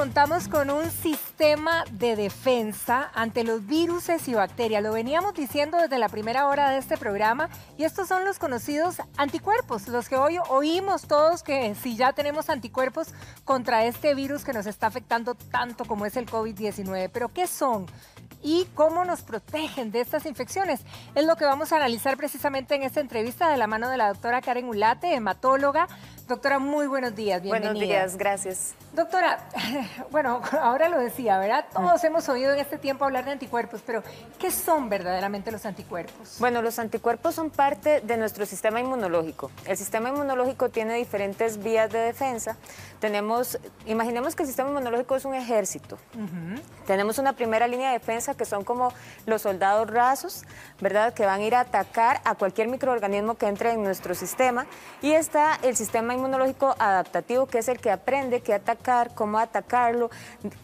contamos con un sistema de defensa ante los virus y bacterias. Lo veníamos diciendo desde la primera hora de este programa y estos son los conocidos anticuerpos, los que hoy oímos todos que si ya tenemos anticuerpos contra este virus que nos está afectando tanto como es el COVID-19. ¿Pero qué son? ¿Y cómo nos protegen de estas infecciones? Es lo que vamos a analizar precisamente en esta entrevista de la mano de la doctora Karen Ulate, hematóloga. Doctora, muy buenos días, bienvenida. Buenos días, gracias. Doctora, bueno, ahora lo decía, ¿verdad? Todos hemos oído en este tiempo hablar de anticuerpos, pero ¿qué son verdaderamente los anticuerpos? Bueno, los anticuerpos son parte de nuestro sistema inmunológico. El sistema inmunológico tiene diferentes vías de defensa. Imaginemos que el sistema inmunológico es un ejército. Tenemos una primera línea de defensa que son como los soldados rasos, ¿verdad? Que van a ir a atacar a cualquier microorganismo que entre en nuestro sistema. Y está el sistema inmunológico adaptativo, que es el que aprende qué atacar, cómo atacarlo,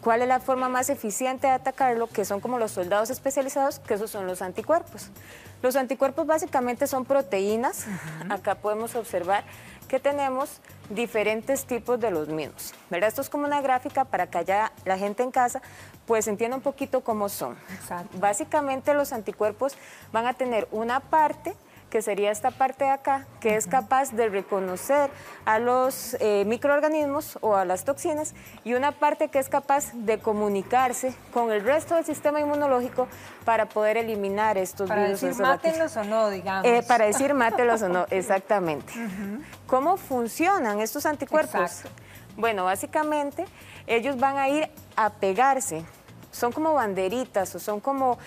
cuál es la forma más eficiente de atacarlo, que son como los soldados especializados, que esos son los anticuerpos. Los anticuerpos básicamente son proteínas. Acá podemos observar que tenemos diferentes tipos de los mismos, ¿verdad? Esto es como una gráfica para que allá la gente en casa pues entienda un poquito cómo son. Exacto. Básicamente los anticuerpos van a tener una parte que sería esta parte de acá, que es capaz de reconocer a los microorganismos o a las toxinas, y una parte que es capaz de comunicarse con el resto del sistema inmunológico para poder eliminar estos virus. Para decir mátenlos o no, digamos. Para decir mátenlos o no, exactamente. ¿Cómo funcionan estos anticuerpos? Exacto. Bueno, básicamente ellos van a ir a pegarse. Son como banderitas o son como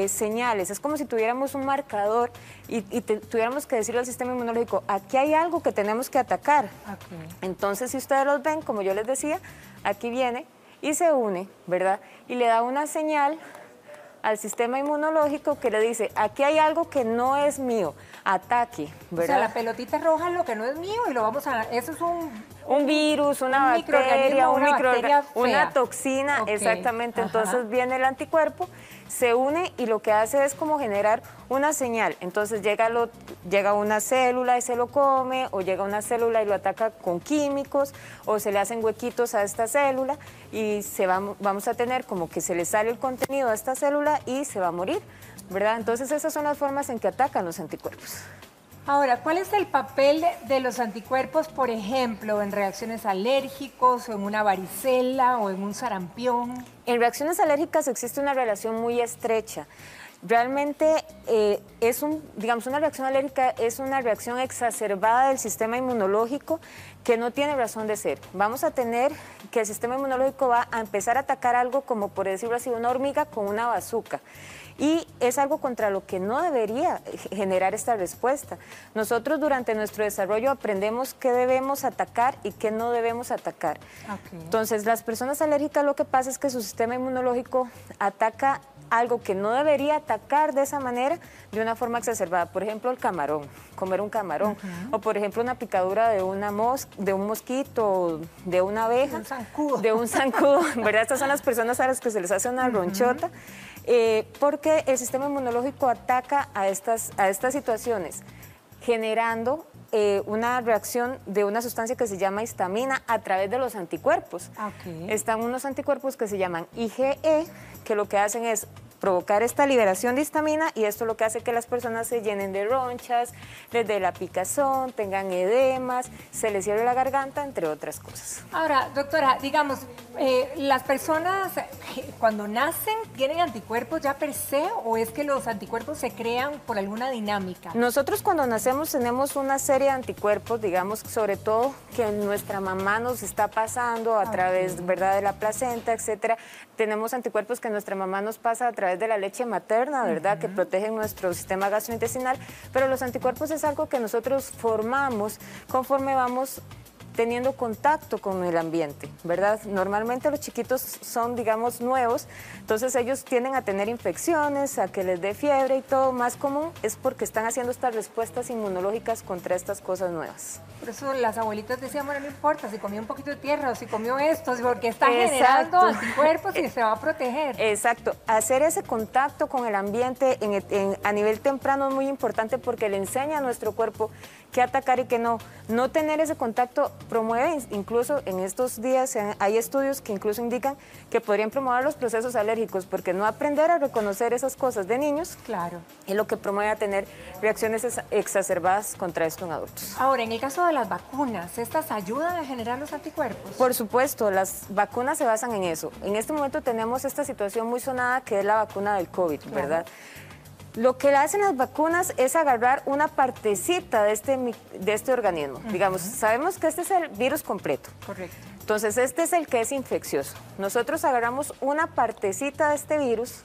señales. Es como si tuviéramos un marcador y tuviéramos que decirle al sistema inmunológico, aquí hay algo que tenemos que atacar. Okay. Entonces, si ustedes los ven, como yo les decía, aquí viene y se une, ¿verdad? Y le da una señal al sistema inmunológico que le dice, aquí hay algo que no es mío, ataque, ¿verdad? O sea, la pelotita roja es lo que no es mío y lo vamos a... Eso es un virus, una bacteria, una toxina, okay. Exactamente. Ajá. Entonces viene el anticuerpo, se une y lo que hace es como generar una señal. Entonces llega una célula y se lo come, o llega una célula y lo ataca con químicos, o se le hacen huequitos a esta célula y vamos a tener como que se le sale el contenido a esta célula y se va a morir, ¿verdad? Entonces esas son las formas en que atacan los anticuerpos. Ahora, ¿cuál es el papel de los anticuerpos, por ejemplo, en reacciones alérgicas, o en una varicela, o en un sarampión? En reacciones alérgicas existe una relación muy estrecha. Realmente una reacción alérgica es una reacción exacerbada del sistema inmunológico que no tiene razón de ser. Vamos a tener que el sistema inmunológico va a empezar a atacar algo como, por decirlo así, una hormiga con una bazuca. Y es algo contra lo que no debería generar esta respuesta. Nosotros durante nuestro desarrollo aprendemos qué debemos atacar y qué no debemos atacar. Okay. Entonces, las personas alérgicas lo que pasa es que su sistema inmunológico ataca algo que no debería atacar de esa manera, de una forma exacerbada. Por ejemplo, el camarón, comer un camarón. O por ejemplo, una picadura de un mosquito, de una abeja. Un zancudo. De un zancudo, ¿verdad? Estas son las personas a las que se les hace una ronchota. Porque el sistema inmunológico ataca a estas situaciones, generando una reacción de una sustancia que se llama histamina a través de los anticuerpos. Okay. Están unos anticuerpos que se llaman IgE, que lo que hacen es provocar esta liberación de histamina, y esto lo que hace que las personas se llenen de ronchas, les dé la picazón, tengan edemas, se les cierre la garganta, entre otras cosas. Ahora, doctora, digamos, ¿las personas cuando nacen tienen anticuerpos ya per se, o es que los anticuerpos se crean por alguna dinámica? Nosotros cuando nacemos tenemos una serie de anticuerpos, digamos, sobre todo que nuestra mamá nos está pasando a través, ¿verdad?, de la placenta, etcétera. Tenemos anticuerpos que nuestra mamá nos pasa a través de la leche materna, ¿verdad?, que protegen nuestro sistema gastrointestinal, pero los anticuerpos es algo que nosotros formamos conforme vamos teniendo contacto con el ambiente, ¿verdad? Normalmente los chiquitos son, digamos, nuevos, entonces ellos tienden a tener infecciones, a que les dé fiebre y todo. Más común es porque están haciendo estas respuestas inmunológicas contra estas cosas nuevas. Por eso las abuelitas decían, bueno, no importa si comió un poquito de tierra o si comió esto, porque está generando anticuerpos y se va a proteger. Exacto. Hacer ese contacto con el ambiente a nivel temprano es muy importante porque le enseña a nuestro cuerpo qué atacar y qué no. No tener ese contacto promueve, incluso en estos días hay estudios que incluso indican que podrían promover los procesos alérgicos, porque no aprender a reconocer esas cosas de niños es lo que promueve a tener reacciones exacerbadas contra esto en adultos. Ahora, en el caso de las vacunas, ¿estas ayudan a generar los anticuerpos? Por supuesto, las vacunas se basan en eso. En este momento tenemos esta situación muy sonada que es la vacuna del COVID, ¿verdad? Lo que hacen las vacunas es agarrar una partecita de este organismo. Digamos, sabemos que este es el virus completo. Correcto. Entonces, este es el que es infeccioso. Nosotros agarramos una partecita de este virus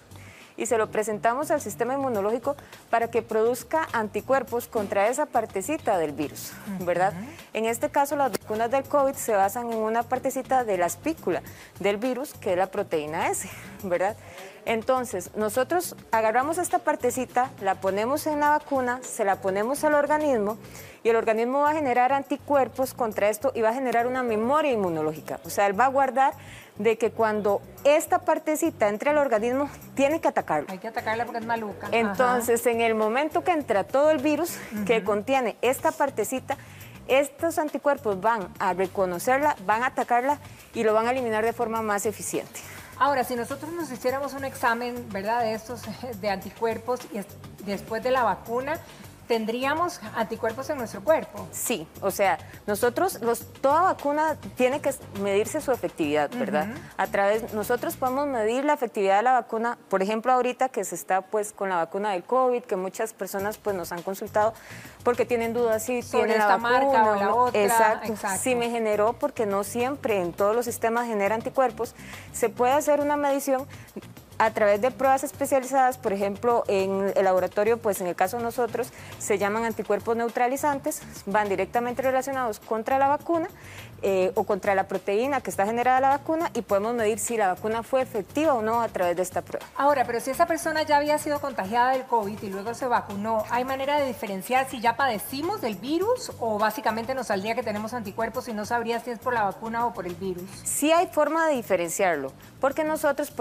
y se lo presentamos al sistema inmunológico para que produzca anticuerpos contra esa partecita del virus, ¿verdad? En este caso, las vacunas del COVID se basan en una partecita de la espícula del virus, que es la proteína S, ¿verdad? Entonces, nosotros agarramos esta partecita, la ponemos en la vacuna, se la ponemos al organismo y el organismo va a generar anticuerpos contra esto y va a generar una memoria inmunológica. O sea, él va a guardar de que cuando esta partecita entre al organismo, tiene que atacarlo. Hay que atacarla porque es maluca. Entonces, en el momento que entra todo el virus que contiene esta partecita, estos anticuerpos van a reconocerla, van a atacarla y lo van a eliminar de forma más eficiente. Ahora, si nosotros nos hiciéramos un examen, ¿verdad?, de estos de anticuerpos y después de la vacuna, ¿tendríamos anticuerpos en nuestro cuerpo? Sí, o sea, nosotros, toda vacuna tiene que medirse su efectividad, ¿verdad? Nosotros podemos medir la efectividad de la vacuna, por ejemplo, ahorita que se está pues con la vacuna del COVID, que muchas personas pues nos han consultado porque tienen dudas si tienen la vacuna marca o la otra. Exacto, si me generó, porque no siempre en todos los sistemas genera anticuerpos, se puede hacer una medición a través de pruebas especializadas, por ejemplo, en el laboratorio, pues en el caso de nosotros, se llaman anticuerpos neutralizantes, van directamente relacionados contra la vacuna o contra la proteína que está generada la vacuna y podemos medir si la vacuna fue efectiva o no a través de esta prueba. Ahora, pero si esa persona ya había sido contagiada del COVID y luego se vacunó, ¿hay manera de diferenciar si ya padecimos del virus o básicamente nos saldría que tenemos anticuerpos y no sabría si es por la vacuna o por el virus? Sí hay forma de diferenciarlo, porque nosotros,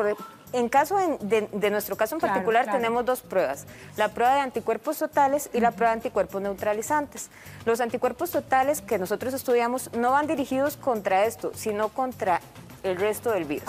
en caso de nuestro caso en particular, tenemos dos pruebas, la prueba de anticuerpos totales y la prueba de anticuerpos neutralizantes. Los anticuerpos totales que nosotros estudiamos no van dirigidos contra esto, sino contra el resto del virus.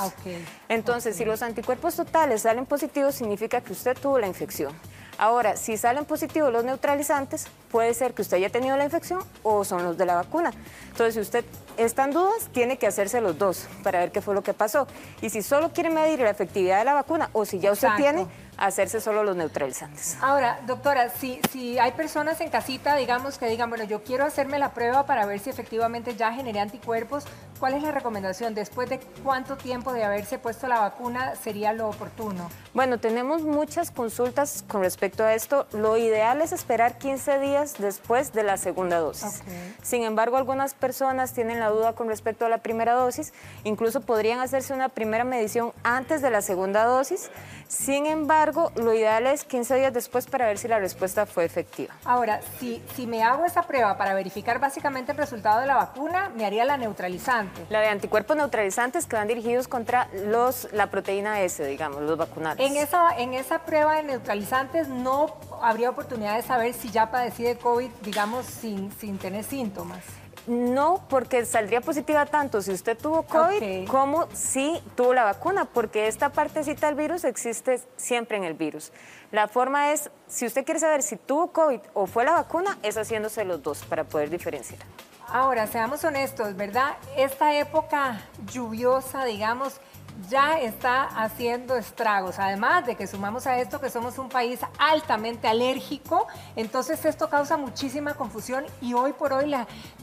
Entonces, si los anticuerpos totales salen positivos, significa que usted tuvo la infección. Ahora, si salen positivos los neutralizantes, puede ser que usted haya tenido la infección o son los de la vacuna. Entonces, si usted está en dudas, tiene que hacerse los dos para ver qué fue lo que pasó. Y si solo quiere medir la efectividad de la vacuna o si ya usted tiene, hacerse solo los neutralizantes. Ahora, doctora, si hay personas en casita, digamos, que digan, bueno, yo quiero hacerme la prueba para ver si efectivamente ya generé anticuerpos, ¿cuál es la recomendación? ¿Después de cuánto tiempo de haberse puesto la vacuna sería lo oportuno? Bueno, tenemos muchas consultas con respecto a esto. Lo ideal es esperar 15 días después de la segunda dosis. Sin embargo, algunas personas tienen la duda con respecto a la primera dosis. Incluso podrían hacerse una primera medición antes de la segunda dosis. Sin embargo, lo ideal es 15 días después para ver si la respuesta fue efectiva. Ahora, si me hago esa prueba para verificar básicamente el resultado de la vacuna, me haría la neutralizante. La de anticuerpos neutralizantes que van dirigidos contra la proteína S, digamos, los vacunados. En esa prueba de neutralizantes no habría oportunidad de saber si ya padecí de COVID, digamos, sin tener síntomas. No, porque saldría positiva tanto si usted tuvo COVID como si tuvo la vacuna, porque esta partecita del virus existe siempre en el virus. La forma es, si usted quiere saber si tuvo COVID o fue la vacuna, es haciéndose los dos para poder diferenciar. Ahora, seamos honestos, ¿verdad? Esta época lluviosa, digamos, ya está haciendo estragos, además de que sumamos a esto que somos un país altamente alérgico, entonces esto causa muchísima confusión y hoy por hoy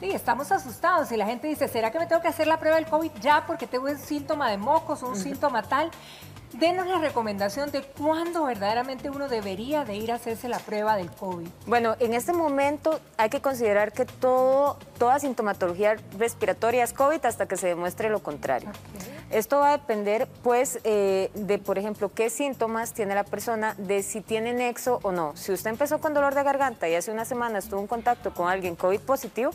estamos asustados y la gente dice, ¿será que me tengo que hacer la prueba del COVID ya porque tengo un síntoma de mocos o un síntoma tal? Denos la recomendación de cuándo verdaderamente uno debería de ir a hacerse la prueba del COVID. Bueno, en este momento hay que considerar que toda sintomatología respiratoria es COVID hasta que se demuestre lo contrario. Esto va a depender, pues, de, por ejemplo, qué síntomas tiene la persona, de si tiene nexo o no. Si usted empezó con dolor de garganta y hace una semana estuvo en contacto con alguien COVID positivo,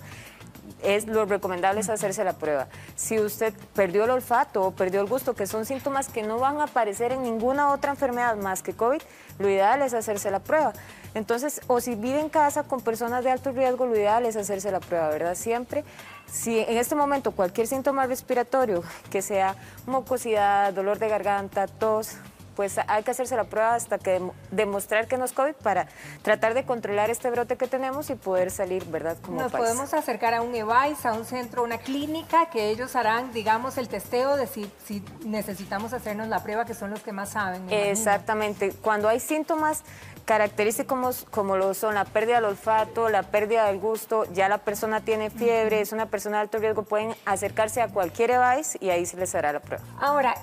lo recomendable es hacerse la prueba. Si usted perdió el olfato o perdió el gusto, que son síntomas que no van a aparecer en ninguna otra enfermedad más que COVID, lo ideal es hacerse la prueba. Entonces, o si vive en casa con personas de alto riesgo, lo ideal es hacerse la prueba, ¿verdad? Siempre, si en este momento cualquier síntoma respiratorio, que sea mucosidad, dolor de garganta, tos, pues hay que hacerse la prueba hasta que demostrar que no es COVID para tratar de controlar este brote que tenemos y poder salir, ¿verdad? Como Nos país. podemos acercar a un EVAIS, a un centro, una clínica, que ellos harán, digamos, el testeo de si necesitamos hacernos la prueba, que son los que más saben. Exactamente. Cuando hay síntomas característicos como lo son la pérdida del olfato, la pérdida del gusto, ya la persona tiene fiebre, es una persona de alto riesgo, pueden acercarse a cualquier EVAIS y ahí se les hará la prueba. Ahora,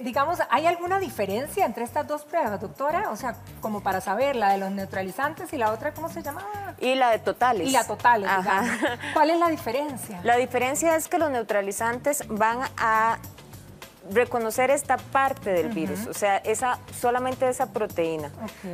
digamos, ¿hay alguna diferencia entre estas dos pruebas, doctora? O sea, como para saber, la de los neutralizantes y la otra, ¿cómo se llamaba? Y la de totales. Y la totales, Ajá. digamos. ¿Cuál es la diferencia? La diferencia es que los neutralizantes van a reconocer esta parte del virus, o sea, solamente esa proteína,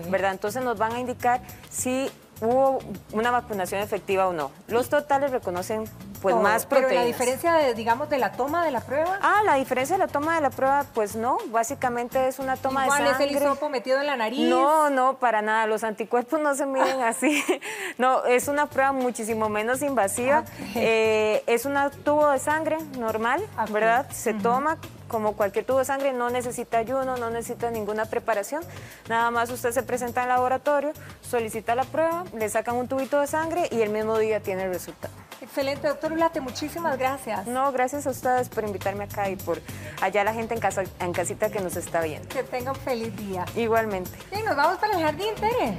¿verdad? Entonces nos van a indicar si hubo una vacunación efectiva o no. Los totales reconocen pues más proteínas. Pero la diferencia, digamos, de la toma de la prueba. La diferencia de la toma de la prueba, pues no, básicamente es una toma de sangre. ¿Cuál es el hisopo metido en la nariz? No, para nada, los anticuerpos no se miden así. No, es una prueba muchísimo menos invasiva. Es un tubo de sangre normal, ¿verdad? Se toma como cualquier tubo de sangre, no necesita ayuno, no necesita ninguna preparación. Nada más usted se presenta al laboratorio, solicita la prueba, le sacan un tubito de sangre y el mismo día tiene el resultado. Excelente, doctor Ulate, muchísimas gracias. No, gracias a ustedes por invitarme acá y por allá la gente en casita que nos está viendo. Que tenga un feliz día. Igualmente. Bien, nos vamos para el jardín, Tere.